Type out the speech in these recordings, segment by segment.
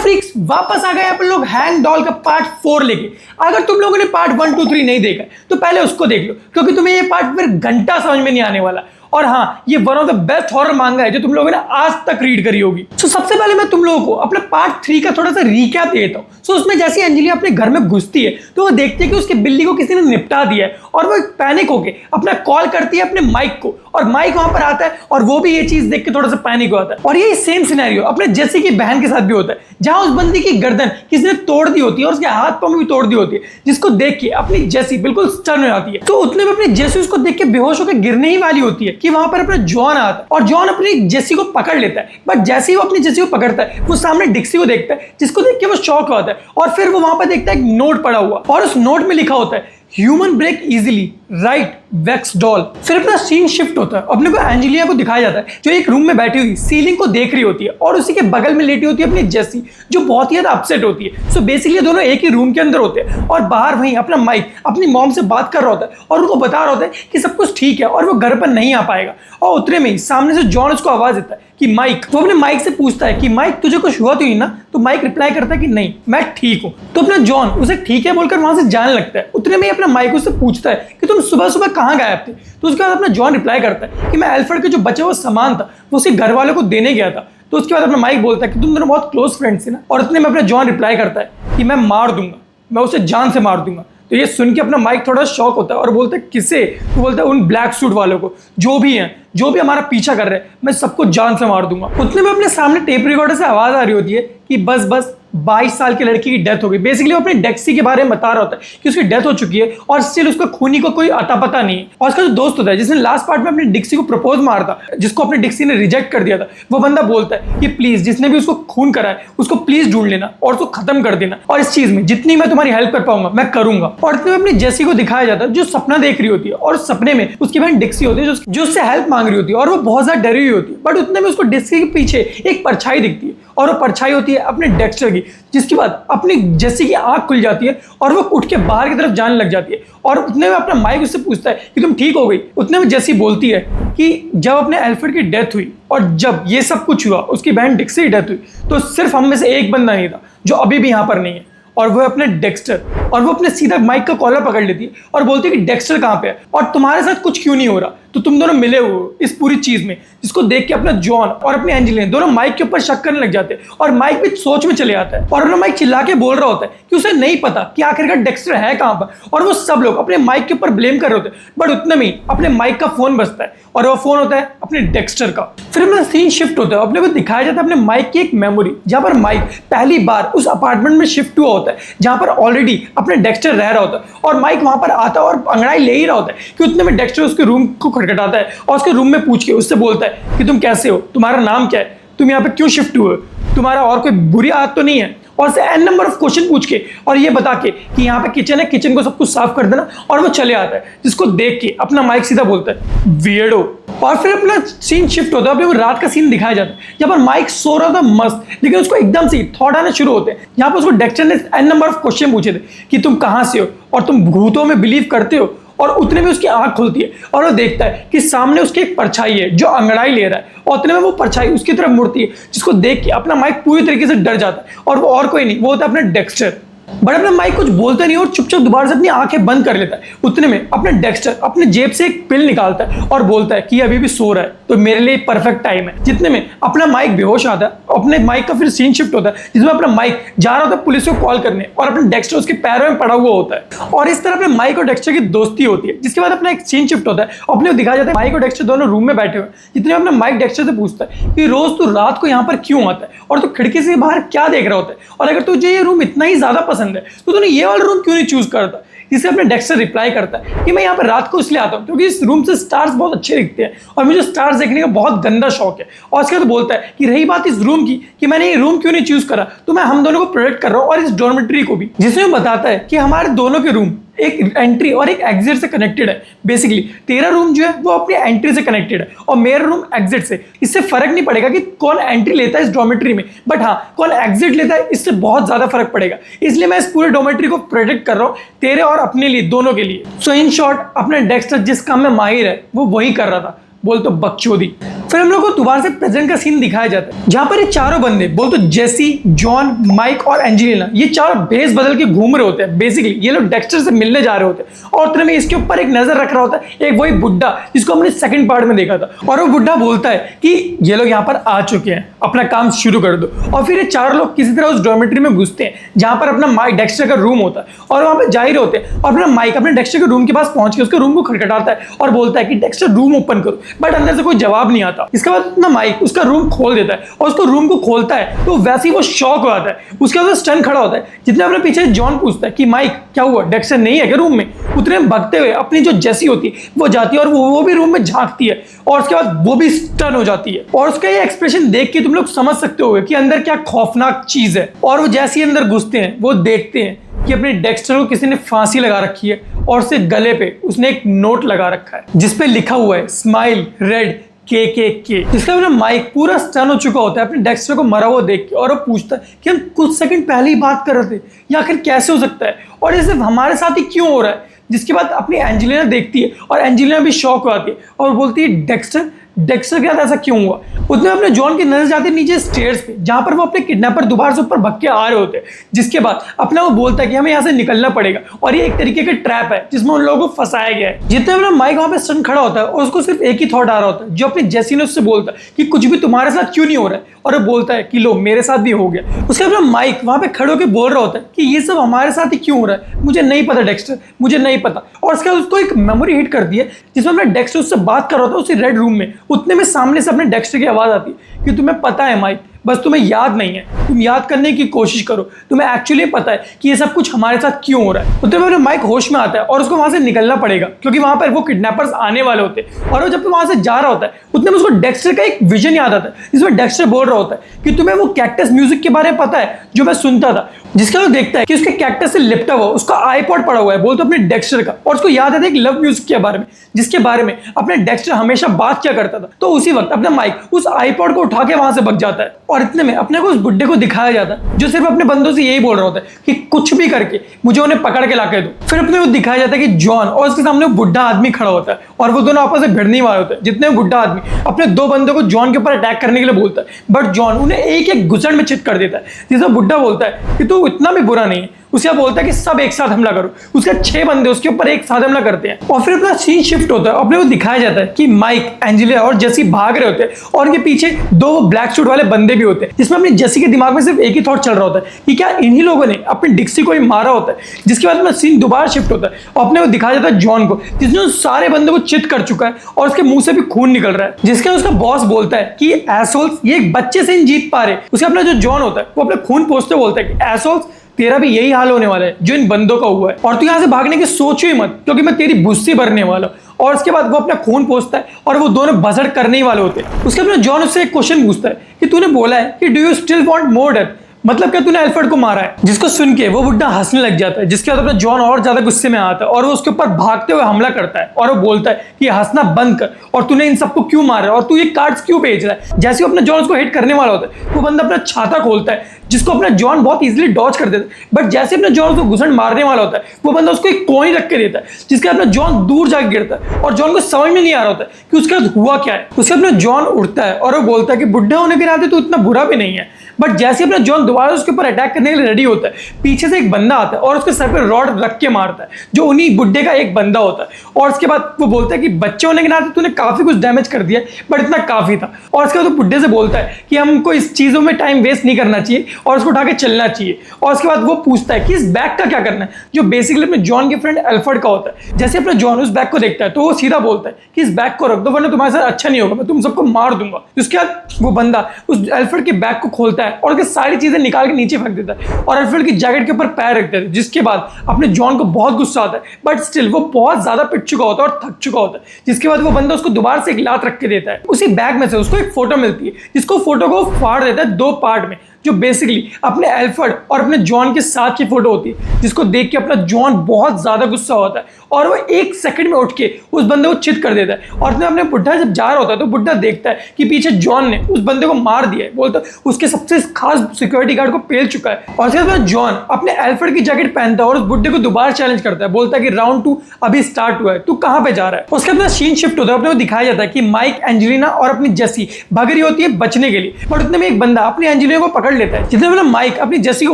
Freaks वापस आ गए अपन लोग हैंग डॉल का पार्ट 4 लेके। अगर तुम लोगों ने पार्ट 1, 2, 3 नहीं देखा तो पहले उसको देख लो, क्योंकि तुम्हें ये पार्ट फिर घंटा समझ में नहीं आने वाला। और हाँ, ये one of the best horror मांगा है जो तुम लोगों ने आज तक रीड करी होगी। सो सबसे पहले मैं तुम लोगों को अपने पार्ट 3 का थोड़ा सा रिकैप देता हूँ। सो उसमें जैसे एंजेलिया अपने घर में घुसती है तो वो देखती है कि उसके बिल्ली को किसी ने निपटा दिया है, और वो पैनिक होके अपना कॉल करती है अपने माइक को, और माइक वहां पर आता है और वो भी ये चीज देख के थोड़ा सा पैनिक होता है। और ये सेम सिनेरियो अपने जेसी की बहन के साथ भी होता है, जहां उस बंदी की गर्दन किसी ने तोड़ दी होती है और उसके हाथ पांव में भी तोड़ दी होती है, जिसको देख के अपनी जेसी बिल्कुल स्टन हो जाती है। तो उतने में अपनी जेसी उसको देख के बेहोश होकर गिरने ही वाली होती है कि वहां पर अपना जॉन आता है, और जॉन अपनी जेसी को पकड़ लेता है। बट जैसे ही वो अपनी जेसी को पकड़ता है, वो सामने डिक्सी को देखता है, जिसको देख के वो शॉक होता है, और फिर वो वहां पर देखता है एक नोट पड़ा हुआ, और उस नोट में लिखा होता है human break easily, right wax doll. फिर अपना सीन शिफ्ट होता है, अपने को एंजेलिया को दिखाया जाता है जो एक रूम में बैठी हुई सीलिंग को देख रही होती है, और उसी के बगल में लेटी होती है अपनी जेसी, जो बहुत ही ज्यादा अपसेट होती है। सो बेसिकली दोनों एक ही रूम के अंदर होते हैं, और बाहर वहीं अपना माइक अपनी मॉम से बात कर रहा होता है और उनको बता रहा होता है कि सब कुछ ठीक है और वो घर पर नहीं आ पाएगा। और उतरे में ही सामने से जॉन उसको आवाज देता है कि माइक। तो अपने माइक से पूछता है कि माइक तुझे कुछ हुआ तो नहीं ना? तो माइक रिप्लाई करता है कि नहीं, मैं ठीक हूं। तो अपना जॉन उसे ठीक है बोलकर वहां से जाने लगता है। उतने में ही अपना माइक उससे पूछता है कि तुम सुबह सुबह कहाँ गायब थे? तो उसके बाद अपना जॉन रिप्लाई करता है कि मैं एल्फ्रेड के जो बचे हुए सामान था वो उसके घर वालों को देने गया था। तो उसके बाद अपना माइक बोलता है कि तुम दोनों बहुत क्लोज फ्रेंड्स थे ना? और उतने में अपना जॉन रिप्लाई करता है कि मैं मार दूंगा, मैं उसे जान से मार दूंगा। तो ये सुन के अपना माइक थोड़ा शॉक होता है और बोलता है किसे? तो बोलता है उन ब्लैक सूट वालों को, जो भी हैं, जो भी हमारा पीछा कर रहे हैं, मैं सबको जान से मार दूंगा। उतने में अपने सामने टेप रिकॉर्डर से आवाज आ रही होती है कि बस बस 22 साल की लड़की की डेथ हो गई। बेसिकली वो अपनी डेक्सी के बारे में बता रहा होता है कि उसकी डेथ हो चुकी है और स्टिल उसका खूनी को कोई अता पता नहीं है। और उसका जो दोस्त होता है जिसने लास्ट पार्ट में अपनी डिक्सी को प्रपोज मारा था, जिसको अपनी डिक्सी ने रिजेक्ट कर दिया था, वो बंदा बोलता है कि प्लीज जिसने भी उसको खून करा है उसको प्लीज ढूंढ लेना और उसको खत्म कर देना, और इस चीज में जितनी मैं तुम्हारी हेल्प कर पाऊंगा मैं करूंगा। और इतने में अपनी जेसी को दिखाया जाता है जो सपना देख रही होती है, और सपने में उसकी बहन डिक्सी होती है जो उससे हेल्प मांग रही होती है, और वो बहुत ज्यादा डरी हुई होती है। बट उतने में उसको डिक्सी के पीछे एक परछाई दिखती है, और वो परछाई होती है अपने डेक्स्टर की, जिसके बाद अपनी जेसी की आंख खुल जाती है और वो उठ के बाहर की तरफ जाने लग जाती है। और उतने में अपना माइक उससे पूछता है कि तुम ठीक हो गई? उतने में जेसी बोलती है कि जब अपने एल्फ्रेड की डेथ हुई और जब ये सब कुछ हुआ, उसकी बहन डिक्सी की डेथ हुई, तो सिर्फ हम में से एक बंदा नहीं था जो अभी भी यहाँ पर नहीं है, और वो अपने डेक्स्टर। और वो अपने सीधा माइक का कॉलर पकड़ लेती है और बोलती है कि डेक्स्टर कहाँ पे है और तुम्हारे साथ कुछ क्यों नहीं हो रहा? तो तुम दोनों मिले हुए हो इस पूरी चीज में, जिसको देख के अपना जॉन और अपनी एंजेलिना दोनों माइक के ऊपर शक करने लग जाते हैं, और माइक भी सोच में चले आता है, और अपना माइक चिल्ला के बोल रहा होता है कि उसे नहीं पता कि आखिरकार डेक्स्टर है कहाँ पर, और वो सब लोग अपने माइक के ऊपर ब्लेम कर रहे होते हैं। बट उतने में ही अपने माइक का फोन बजता है, और वो फोन होता है अपने डेक्स्टर का। फिर अपना सीन शिफ्ट होता है, अपने को दिखाया जाता है अपने माइक की एक मेमोरी, जहां पर माइक पहली बार उस अपार्टमेंट में शिफ्ट हुआ होता है जहां पर ऑलरेडी अपने डेक्स्टर रह रहा होता है, और माइक वहां पर आता है और अंगड़ाई ले ही रहा होता है कि उतने में डेक्स्टर उसके रूम को खटखटाता है और उसके रूम में पूछ के उससे बोलता है कि तुम कैसे हो, तुम्हारा नाम क्या है, तुम यहाँ पे क्यों शिफ्ट हुए, तुम्हारा और कोई बुरी आदत तो नहीं है, और से एन नंबर ऑफ क्वेश्चन पूछ के और ये बता के कि यहाँ पे किचन है, किचन को सब कुछ साफ कर देना, और वो चले आता है, जिसको देख के अपना माइक सीधा बोलता है वियर्डो। और फिर अपना सीन शिफ्ट होता है, अपने वो रात का सीन दिखाया जाता है जहाँ पर माइक सो रहा था मस्त, लेकिन उसको एकदम से थॉट आने शुरू होते हैं। यहाँ पर उसको डेक्स्टर ने एन नंबर ऑफ क्वेश्चन पूछे थे कि तुम कहाँ से हो और तुम भूतों में बिलीव करते हो, और उतने में उसकी आंख खुलती है और वो देखता है कि सामने उसकी एक परछाई है जो अंगड़ाई ले रहा है, और उतने में वो परछाई उसकी तरफ मुड़ती है, जिसको देख के अपना माइक पूरी तरीके से डर जाता है, और वो और कोई नहीं, वो होता है अपना डेक्स्टर। बट अपना माइक कुछ बोलता नहीं और चुपचाप दोबारा से अपनी आंखें बंद कर लेता है। उतने में अपना डेक्स्टर अपने जेब से एक पिल निकालता है और बोलता है कि अभी भी सो रहा है, तो मेरे लिए परफेक्ट टाइम है। जितने में अपना माइक बेहोश आता है, अपने माइक का फिर सीन शिफ्ट होता है जिसमें अपना माइक जा रहा होता है पुलिस को कॉल करने, और अपना डेक्स्टर उसके पैरों में पड़ा हुआ होता है, और इस तरह अपने माइक और डेक्स्टर की दोस्ती होती है। जिसके बाद अपना एक सीन शिफ्ट होता है, अपने दिखाया जाता है माइक और डेक्स्टर दोनों रूम में बैठे हुए। जितने में अपना माइक डेक्स्टर से पूछता है कि रोज तू रात को यहाँ पर क्यों आता है, और तू खिड़की से बाहर क्या देख रहा होता है, और अगर तुझे ये रूम इतना ही ज्यादा पसंद है तो तूने ये वाला रूम क्यों नहीं चूज करता? जिससे अपने डेक्स्टर रिप्लाई करता है कि मैं यहाँ पर रात को इसलिए आता हूँ क्योंकि इस रूम से स्टार्स बहुत अच्छे दिखते हैं और मुझे स्टार्स देखने का बहुत गंदा शौक है। और उसके बाद बोलता है कि रही बात इस रूम की कि मैंने ये रूम क्यों नहीं चूज करा, तो मैं हम दोनों को प्रोटेक्ट कर रहा हूँ और इस डॉर्मेट्री को भी, जिसमें बताता है कि हमारे दोनों के रूम एक एंट्री और एक एग्जिट से कनेक्टेड है। बेसिकली तेरा रूम जो है वो अपनी एंट्री से कनेक्टेड है और मेरा रूम एग्जिट से। इससे फर्क नहीं पड़ेगा कि कौन एंट्री लेता है इस डॉर्मेट्री में, बट हाँ कौन एग्जिट लेता है इससे बहुत ज्यादा फर्क पड़ेगा। इसलिए मैं इस पूरे डॉर्मेट्री को प्रोटेक्ट कर रहा हूँ तेरे और अपने लिए, दोनों के लिए। सो इन शॉर्ट अपने डेक्स्टर जिस काम में माहिर है वो वही कर रहा था, बोल तो बकचोदी। फिर हम लोग को दोबारा से प्रेजेंट का सीन दिखाया जाता है जहां पर ये चारों बंदे बोल तो जेसी, जॉन, माइक और एंजेलिना ये चारों भेस बदल के घूम रहे होते हैं। बेसिकली ये लोग डेक्स्टर से मिलने जा रहे होते हैं और उतने में इसके ऊपर एक नजर रख रहा होता है एक वही बुड्ढा जिसको हमने सेकंड पार्ट में देखा था। और वो बुड्ढा बोलता है कि ये लोग यहाँ पर आ चुके हैं, अपना काम शुरू कर दो। और फिर ये चार लोग किसी तरह उस डॉर्मेट्री में घुसते हैं जहां पर अपना माइक डेक्स्टर का रूम होता है और वहां पर जाहिर होते हैं और अपना माइक अपने डेक्स्टर के रूम के पास पहुंच के उसके रूम को खटखटाता है और बोलता है कि डेक्स्टर रूम ओपन करो, बट अंदर से कोई जवाब नहीं आता। इसके बाद अपना माइक उसका रूम खोल देता है और उसको रूम को खोलता है तो वैसे ही वो शॉक हो जाता है। उसके बाद स्टन खड़ा होता है। जितने अपने पीछे जॉन पूछता है कि माइक क्या हुआ, डेक्स्टर नहीं है क्या रूम में, उतने में भगते हुए अपनी जो जेसी होती है वो जाती है और वो भी रूम में झांकती है और उसके बाद वो भी स्टन हो जाती है। और उसका ये एक्सप्रेशन देख के तुम लोग समझ सकते हो कि अंदर क्या खौफनाक चीज है। और वो जैसे ही अंदर घुसते हैं वो देखते हैं कि अपने डेक्स्टर को किसी ने फांसी लगा रखी है और उसके गले पे उसने एक नोट लगा रखा है जिसपे लिखा हुआ है स्माइल रेड के। जिसका अपना माइक पूरा स्टन हो चुका होता है अपने डेक्स्टर को मरा हुआ देख के और वो पूछता है कि हम कुछ सेकंड पहले ही बात कर रहे थे, या आखिर कैसे हो सकता है और ये सिर्फ हमारे साथ ही क्यों हो रहा है। जिसके बाद अपनी एंजेलिना देखती है और एंजेलिना भी शॉक हो जाती है और बोलती है डेक्स्टर के साथ ऐसा क्यों हुआ। उसने अपने जॉन की नजर जाती है नीचे स्टेयर्स पे जहां पर वो अपने किडनैपर दोबारा से ऊपर भग के आ रहे होते हैं। जिसके बाद अपना वो बोलता है कि हमें यहाँ से निकलना पड़ेगा और ये एक तरीके का ट्रैप है जिसमें उन लोगों को फंसाया गया है। जितने अपना माइक वहां पे स्टन खड़ा होता है और उसको सिर्फ एक ही थॉट आ रहा होता है जो अपनी जेसी ने उससे बोलता है कि कुछ भी तुम्हारे साथ क्यों नहीं हो रहा है, और वो बोलता है कि लो मेरे साथ भी हो गया। उसके अपना माइक वहां पे खड़े होकर बोल रहा होता है कि ये सब हमारे साथ ही क्यों हो रहा है, मुझे नहीं पता डेक्स्टर, मुझे नहीं पता। और उसके बाद उसको एक मेमोरी हिट कर दी है जिसमें अपना डेक्स्टर उससे बात कर रहा होता है उसी रेड रूम में। उतने में सामने से अपने डेक्स्टर की आवाज आती है कि तुम्हें पता है माइक, बस तुम्हें याद नहीं है, तुम याद करने की कोशिश करो, तुम्हें एक्चुअली पता है कि ये सब कुछ हमारे साथ क्यों हो रहा है। उतने में माइक होश में आता है और उसको वहां से निकलना पड़ेगा क्योंकि वहां पर वो किडनैपर्स आने वाले होते हैं। और वो जब वहां से जा रहा होता है उतने में उसको डेक्स्टर का एक विजन याद आता है जिसमें डेक्स्टर बोल रहा होता है कि तुम्हें वो कैक्टस म्यूजिक के बारे में पता है जो मैं सुनता था। जिसका वो देखता है कि उसके कैक्टस से लिपटा हुआ उसका आईपॉड पड़ा हुआ है बोल तो अपने डेक्स्टर का, और उसको याद आता है एक लव म्यूजिक के बारे में जिसके बारे में अपने डेक्स्टर हमेशा बात किया करता था। तो उसी वक्त अपना माइक उस आईपॉड को उठा के वहां से भग जाता है और इतने में अपने को उस बुड्ढे को दिखाया जाता है जो सिर्फ अपने बंदों से यही बोल रहा होता है कि कुछ भी करके मुझे उन्हें पकड़ के लाके दो। फिर अपने को दिखाया जाता है कि जॉन और उसके सामने बुड्ढा आदमी खड़ा होता है और वो दोनों आपस में भिड़ने वाले होते हैं। जितने बुड्ढा आदमी अपने दो बंदों को जॉन के ऊपर अटैक करने के लिए बोलता है बट जॉन उन्हें एक एक घुसड़ में चित कर देता है। जिसमें बुड्ढा बोलता है कि तू इतना भी बुरा नहीं है। उसका बोलता है कि सब एक साथ हमला करो। उसके 6 बंदे उसके ऊपर एक साथ हमला करते हैं और फिर अपना सीन शिफ्ट होता है। अपने को दिखाया जाता है कि माइक, एंजेलिना और जेसी भाग रहे होते हैं और उनके पीछे 2 ब्लैक सूट वाले बंदे भी होते हैं जिसमें अपनी जेसी के दिमाग में सिर्फ एक ही थॉट चल रहा होता है कि क्या इन्हीं लोगों ने अपनी डिक्सी को ही मारा होता है। जिसके बाद अपना सीन दोबारा शिफ्ट होता है और अपने को दिखाया जाता है जॉन को जिसने उन सारे बंदों को चित कर चुका है और उसके मुंह से भी खून निकल रहा है। जिसके उसका बॉस बोलता है कि एसोल्स ये एक बच्चे से नहीं जीत पा रहे। उसका अपना जो जॉन होता है वो अपने खून पोंछते बोलता है कि एसोल्स तेरा भी यही हाल होने वाला है जो इन बंदों का हुआ है और तू यहाँ से भागने की सोचो ही मत क्योंकि मैं तेरी भुस्सी भरने वाला हूँ। और उसके बाद वो अपना खून पोंछता है और वो दोनों भसड़ करने ही वाले होते हैं। उसके अपना जॉन उससे एक क्वेश्चन पूछता है कि तूने बोला है कि do you still want more death, मतलब क्या तूने एल्फ्रेड को मारा है। जिसको सुन के वो बुड्ढा हंसने लग जाता है। जिसके बाद अपना जॉन और ज्यादा गुस्से में आता है और वो उसके ऊपर भागते हुए हमला करता है और वो बोलता है कि हंसना बंद कर और तूने इन सबको क्यों मारा है और तू ये कार्ड्स क्यों बेच रहा है। जैसे वो अपना जॉन उसको हिट करने वाला होता है वो बंदा अपना छाता खोलता है जिसको अपना जॉन बहुत इजीली डॉज कर देता है। बट जैसे अपना जॉन उसको घुसड़ मारने वाला होता है वो बंदा उसको एक कॉइन रख के देता है जिसके अपना जॉन दूर जाकर गिरता है और जॉन को समझ में नहीं आ रहा होता है कि उसके बाद हुआ क्या है। उसके अपना जॉन उठता है और वो बोलता है कि बुढ़ा होने के नाते तो इतना बुरा भी नहीं है। बट जैसे अपना जॉन दोबारा उसके ऊपर अटैक करने के लिए रेडी होता है पीछे से एक बंदा आता है और उसके सर पे रॉड रख के मारता है जो उन्हीं बुड्ढे का एक बंदा होता है। और उसके बाद वो बोलता है कि बच्चे होने के नाते तूने काफी कुछ डैमेज कर दिया बट इतना काफी था। और उसके बाद वो बुड्ढे से बोलता है कि हमको इस चीजों में टाइम वेस्ट नहीं करना चाहिए और उसको उठा के चलना चाहिए। और उसके बाद वो पूछता है कि इस बैग का क्या करना है जो बेसिकली अपने जॉन के फ्रेंड एल्फ्रेड का होता है। जैसे अपना जॉन उस बैग को देखता है तो वो सीधा बोलता है कि इस बैग को रख दो वरना तुम्हारे साथ अच्छा नहीं होगा, मैं तुम सबको मार दूंगा। उसके बाद वो बंदा उस एल्फ्रेड के बैग को खोलता है और उसकी सारी चीजें निकाल के नीचे फेंक देता है और एल्फ्रेड की जैकेट के ऊपर पैर रख देता है। जिसके बाद अपने जॉन को बहुत गुस्सा आता है बट स्टिल वो बहुत ज्यादा पिट चुका होता है और थक चुका होता है। जिसके बाद वो बंदा उसको दोबारा से एक लात रख के देता है। उसी बैग में से उसको एक फोटो मिलती है जिसको फोटो को फाड़ देता है 2 पार्ट में जो बेसिकली अपने एल्फ्रेड और अपने जॉन के साथ की फोटो होती है, जिसको देख के अपना जॉन बहुत ज्यादा गुस्सा होता है और वो 1 सेकंड में उठ के उस बंदे को चित कर देता है। और अपने बुढ़ा जब जा रहा होता है तो बुढ़ा देखता है कि पीछे जॉन ने उस बंदे को मार दिया है, बोलता उसके सबसे खास सिक्योरिटी गार्ड को पेल चुका है। और उसके बाद जॉन अपने एल्फ्रेड की जैकेट पहनता है और उस बुढ़े को दोबारा चैलेंज करता है, बोलता है कि राउंड 2 अभी स्टार्ट हुआ है, तू कहां पे जा रहा है। उसके बाद सीन शिफ्ट होता है, अपने को दिखाया जाता है कि माइक, एंजेलिना और अपनी जेसी भाग रही होती है बचने के लिए, बट उतने में एक बंदा अपनी एंजेलिना को पकड़ लेता है। जितने में माइक अपनी जेसी को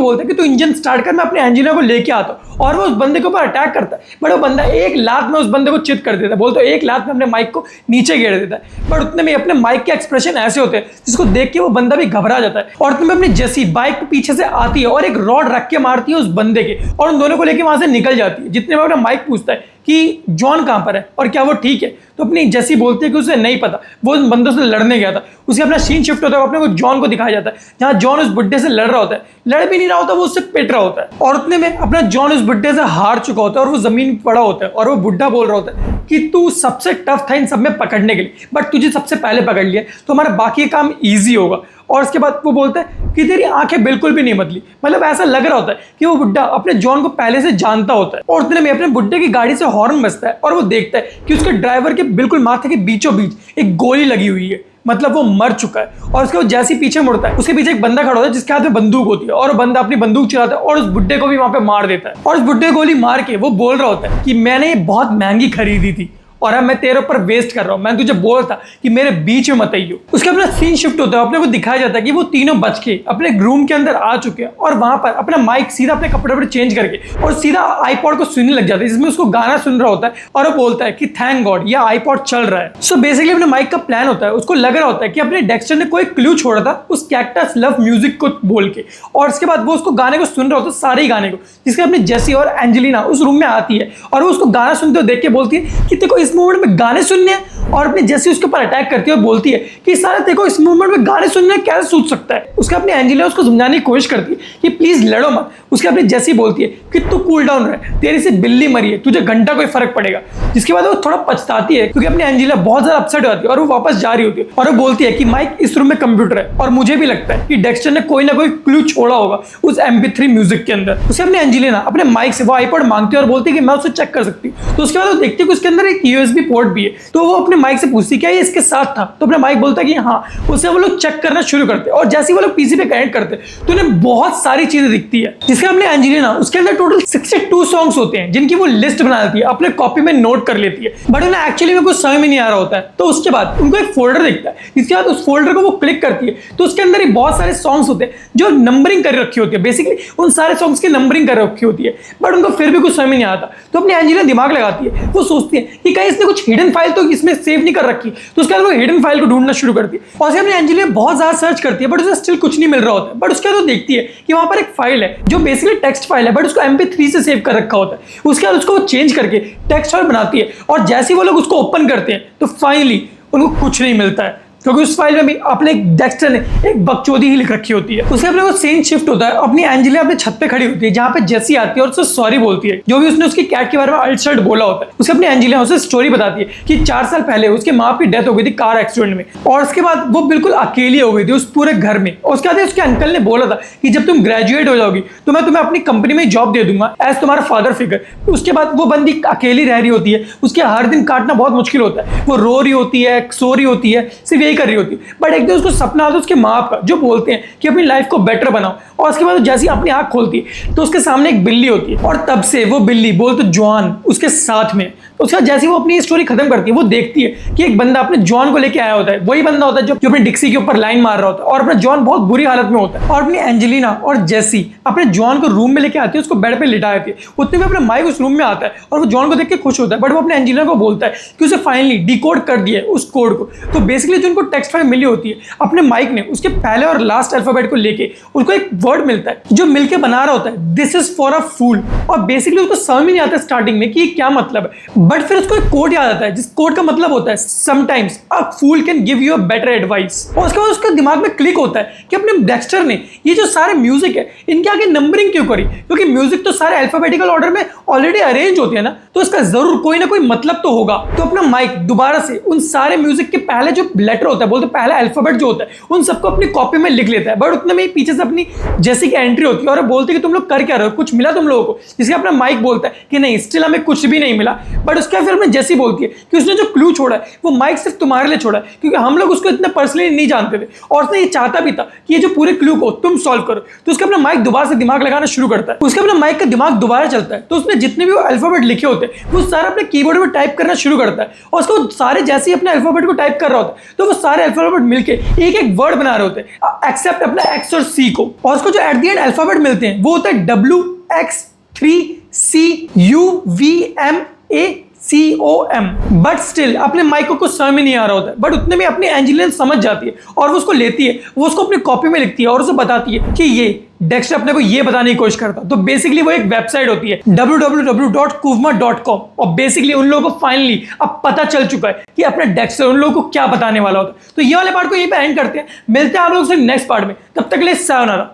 बोलता है कि तू इंजन स्टार्ट कर, मैं अपनी एंजेलिना को लेके आता हूं, और वो उस बंदे के ऊपर अटैक करता है। बट वो बंदा एक लात में उस बंदे को चित कर देता है, बोलता है एक लात में अपने माइक को नीचे गिरा देता है। बट उतने में अपने माइक के एक्सप्रेशन ऐसे होते हैं जिसको देख के वो बंदा भी घबरा जाता है, और उतने में अपनी जेसी बाइक के पीछे से आती है और एक रॉड रख के मारती है उस बंदे के, और उन दोनों को लेके वहां से निकल जाती है। जितने में अपना माइक पूछता है कि जॉन कहां पर है और क्या वो ठीक है, तो अपनी जेसी बोलती है कि उसे नहीं पता, वो उन बंदों से लड़ने गया था। उसके अपना सीन शिफ्ट होता है, अपने को जॉन को दिखाया जाता है जहां जॉन उस बुड्ढे से लड़ रहा होता है, लड़ भी नहीं रहा होता, वो उससे पिट रहा होता है। और उतने में अपना जॉन उस बुड्ढे से हार चुका होता है और वो जमीन पर पड़ा होता है, और वो बुड्ढा बोल रहा होता है कि तू सबसे टफ था इन सब में पकड़ने के लिए, बट तुझे सबसे पहले पकड़ लिया तो हमारा बाकी काम ईजी होगा। और उसके बाद वो बोलता है कि तेरी आंखें बिल्कुल भी नहीं बदली, मतलब ऐसा लग रहा होता है कि वो बुड्ढा अपने जॉन को पहले से जानता होता है। और उतने में अपने बुड्ढे की गाड़ी से हॉर्न बजता है और वो देखता है कि उसके ड्राइवर के बिल्कुल माथे के बीचों बीच एक गोली लगी हुई है, मतलब वो मर चुका है। और उसके वो जैसे ही पीछे मुड़ता है, उसके पीछे एक बंदा खड़ा होता है जिसके हाथ में बंदूक होती है, और वो बंदा अपनी बंदूक चलाता है और उस बुड्ढे को भी वहां पे मार देता है। और उस बुड्ढे को गोली मार के वो बोल रहा होता है कि मैंने ये बहुत महंगी खरीदी थी और अब मैं तेरे ऊपर वेस्ट कर रहा हूं, मैं तुझे बोल था कि मेरे बीच में मत आइयो। उसके अपना सीन शिफ्ट होता है, अपने को दिखाया जाता है कि वो तीनों बच के अपने रूम के अंदर आ चुके हैं, और वहां पर अपना माइक सीधा अपने कपड़े पर चेंज करके और सीधा आईपॉड को सुनने लग जाता है, जिसमें उसको गाना सुन रहा होता है, और वो बोलता है कि थैंक गॉड ये आईपॉड चल रहा है। सो बेसिकली अपने माइक का प्लान होता है, उसको लग रहा होता है कि अपने डेक्स्टर ने कोई क्लू छोड़ा था उस कैक्टस लव म्यूजिक को बोल के, और उसके बाद वो उसको गाने को सुन रहा होता है, सारे ही गाने को, जिसके अपनी जेसी और एंजेलिना उस रूम में आती है और वो उसको गाना सुनते हुए देख के बोलती है कि देखो इस मोमेंट में गाने सुनने हैं, और अपनी जेसी उसके ऊपर अटैक करती है और बोलती है कि सारे देखो इस मूवमेंट में गाने सुनने कैसे सूझ सकता है। उसके अपनी एंजेलिना उसको समझाने की कोशिश करती है कि प्लीज लड़ो मत। उसके अपनी जेसी बोलती है कि तू कूल डाउन रहे, तेरी से बिल्ली मरी है, तुझे घंटा कोई फर्क पड़ेगा। जिसके बाद वो थोड़ा पछताती है क्योंकि अपनी एंजेलिना बहुत ज्यादा अपसेट हो जाती है और वो वापस जा रही होती है, और वो बोलती है कि माइक इस रूम में कंप्यूटर है और मुझे भी लगता है कि डेक्स्टर ने कोई ना कोई क्लू छोड़ा होगा उस MP3 म्यूजिक के अंदर। उसे अपनी एंजेलिना अपने माइक से वो आईपॉड मांगती है और बोलती है कि मैं उसे चेक कर सकती हूँ। तो उसके बाद वो देखती है कि उसके अंदर एक USB पोर्ट भी है, तो वो अपने माइक से पूछती क्या ये इसके साथ था, तो अपना माइक बोलता है कि हाँ। उससे वो लोग चेक करना शुरू करते हैं और जैसे वो लोग पीसी पे कनेक्ट करते हैं तो उन्हें बहुत सारी चीजें दिखती है, जिसके अपने एंजेलिना उसके अंदर टोटल 62 सॉन्ग्स होते हैं जिनकी वो लिस्ट बना लेती है, अपने कॉपी में नोट कर लेती है, बट उन्हें एक्चुअली में कुछ समझ में नहीं आ रहा होता है। तो उसके बाद उनको एक फोल्डर दिखता है, जिसके बाद उस फोल्डर को वो क्लिक करती है तो उसके अंदर ही बहुत सारे सॉन्ग्स होते हैं जो नंबरिंग कर रखी होती है, बेसिकली उन सारे सॉन्ग्स की नंबरिंग कर रखी होती है, बट उनको फिर भी कुछ समझ में नहीं आता। तो अपनी एंजेलिना दिमाग लगाती है, वो सोचती है कि कहीं इसने कुछ हिडन फाइल तो इसमें सेव नहीं कर रखी, तो उसके बाद वो हिडन फाइल को ढूंढना शुरू करती है। और अपनी एंजेलिना बहुत ज्यादा सर्च करती है बट उसे स्टिल कुछ नहीं मिल रहा होता है। बट उसके बाद वो देखती है कि वहां पर एक फाइल है जो बेसिकली टेक्स्ट फाइल है, बट उसको MP3 से सेव कर रखा होता है। उसके बाद उसको वो चेंज करके टेक्स्ट फाइल बनाती है, और जैसे ही वो लोग उसको ओपन करते हैं तो फाइनली उनको कुछ नहीं मिलता है, क्योंकि उस फाइल में भी अपने डेक्स्टर ने एक बकचोदी ही लिख रखी होती है। उसके अपने को सीन शिफ्ट होता है, अपनी एंजेलिना अपने छत पे खड़ी होती है जहां पे जेसी आती है और उससे सॉरी बोलती है जो भी उसने उसकी कैट के बारे में अल्टर्ड बोला होता है। उसके अपनी एंजेलिना उसे स्टोरी बताती है कि 4 साल पहले उसके माँ की डेथ हो गई थी कार एक्सीडेंट में, और उसके बाद वो बिल्कुल अकेली हो गई थी उस पूरे घर में। और उसके बाद उसके अंकल ने बोला था कि जब तुम ग्रेजुएट हो जाओगी तो मैं तुम्हें अपनी कंपनी में जॉब दे दूंगा एज तुम्हारा फादर फिगर। उसके बाद वो बंदी अकेली रह रही होती है, उसके हर दिन काटना बहुत मुश्किल होता है, वो रो रही होती है, सो रही होती है, सिर्फ यही कर रही होती है। बट एक दिन उसको सपना आता है उसके माँ बाप का, जो बोलते हैं कि अपनी लाइफ को बेटर बनाओ। और उसके बाद जैसे अपनी आंख खोलती है तो उसके सामने एक बिल्ली होती है, और तब से वो बिल्ली बोलते जॉन उसके साथ में। तो उसके बाद जैसे वो अपनी स्टोरी खत्म करती है वो देखती है कि एक बंदा अपने जॉन को लेके आया होता है, वही बंदा होता है जो अपने डिक्सी के ऊपर लाइन मार रहा होता है, और अपना जॉन बहुत बुरी हालत में होता है। और अपनी एंजेलिना और जेसी अपने जॉन को रूम में लेके आती है, उसको बेड पे लिटा देती है। उतने में अपना माइक उस रूम में आता है और वो जॉन को देख के खुश होता है, बट वो अपने एंजेलिना को बोलता है कि उसे फाइनली डिकोड कर दिया है उस कोड को। तो बेसिकली जो उनको टेक्स्ट फाइल मिली होती है, अपने माइक ने उसके पहले और लास्ट अल्फाबेट को लेके उसको एक वर्ड मिलता है जो मिलके बना रहा होता है, दिस इज फॉर अ फूल। और बेसिकली उसको समझ में नहीं आता स्टार्टिंग में कि क्या मतलब है, बट फिर उसको एक कोड याद आता है, जिस कोड का मतलब होता है sometimes a fool can give you a better advice. और उसके बाद उसके दिमाग में क्लिक होता है कि अपने डेक्स्टर ने ये जो सारे म्यूजिक है इनके आगे नंबरिंग क्यों करी, क्योंकि म्यूजिक तो सारे अल्फाबेटिकल ऑर्डर में ऑलरेडी अरेंज होती है ना, तो इसका जरूर कोई ना कोई मतलब तो होगा। तो अपना माइक दोबारा से उन सारे म्यूजिक के पहले जो लेटर होता है, बोलते पहला अल्फाबेट जो होता है, उन सबको अपनी कॉपी में लिख लेता है। बट उतने में पीछे से अपनी जैसी की एंट्री होती है और बोलते कि तुम लोग कर क्या रहे हो, कुछ मिला तुम लोगों को, जिसके अपना माइक बोलता है कि नहीं स्टिल हमें कुछ भी नहीं मिला। बट उसके फिर अपने जैसी बोलती है कि उसने जो क्लू छोड़ा है वो माइक सिर्फ तुम्हारे लिए छोड़ा है, क्योंकि हम लोग उसको इतना पर्सनली नहीं जानते थे और उसने ये चाहता भी था कि ये जो पूरे क्लू को तुम सॉल्व करो। तो उसका अपना माइक दोबारा से दिमाग लगाना शुरू करता है, उसके अपना माइक का दिमाग दोबारा चलता है, तो उसने जितने भी अल्फाबेट लिखे होते हैं वो सारा अपने कीबोर्ड में टाइप करना शुरू करता है और उसको सारे जैसे ही अपने अल्फाबेट को टाइप कर रहा होता है तो वो सारे अल्फाबेट मिलके एक एक वर्ड बना रहे होते हैं एक्सेप्ट अपना एक्स और सी को। और उसको जो एट द एंड अल्फाबेट मिलते हैं वो होता है WX3CUVMACOM। बट स्टिल अपने माइक को कुछ समझ में नहीं आ रहा होता है, बट उतने में अपनी एंजेलिन समझ जाती है और वो उसको लेती है, वो उसको अपनी कॉपी में लिखती है और उसे बताती है कि ये डेक्स्टर अपने को ये बताने की कोशिश करता। तो बेसिकली वो एक वेबसाइट होती है www.kuvma.com और बेसिकली उन लोगों को फाइनली अब पता चल चुका है कि अपने डेक्स्टर उन लोगों को क्या बताने वाला होता है। तो ये वाले पार्ट को यहीं पे एंड करते हैं, मिलते हैं आप लोगों से नेक्स्ट पार्ट में, तब तक के लिए सायोनारा।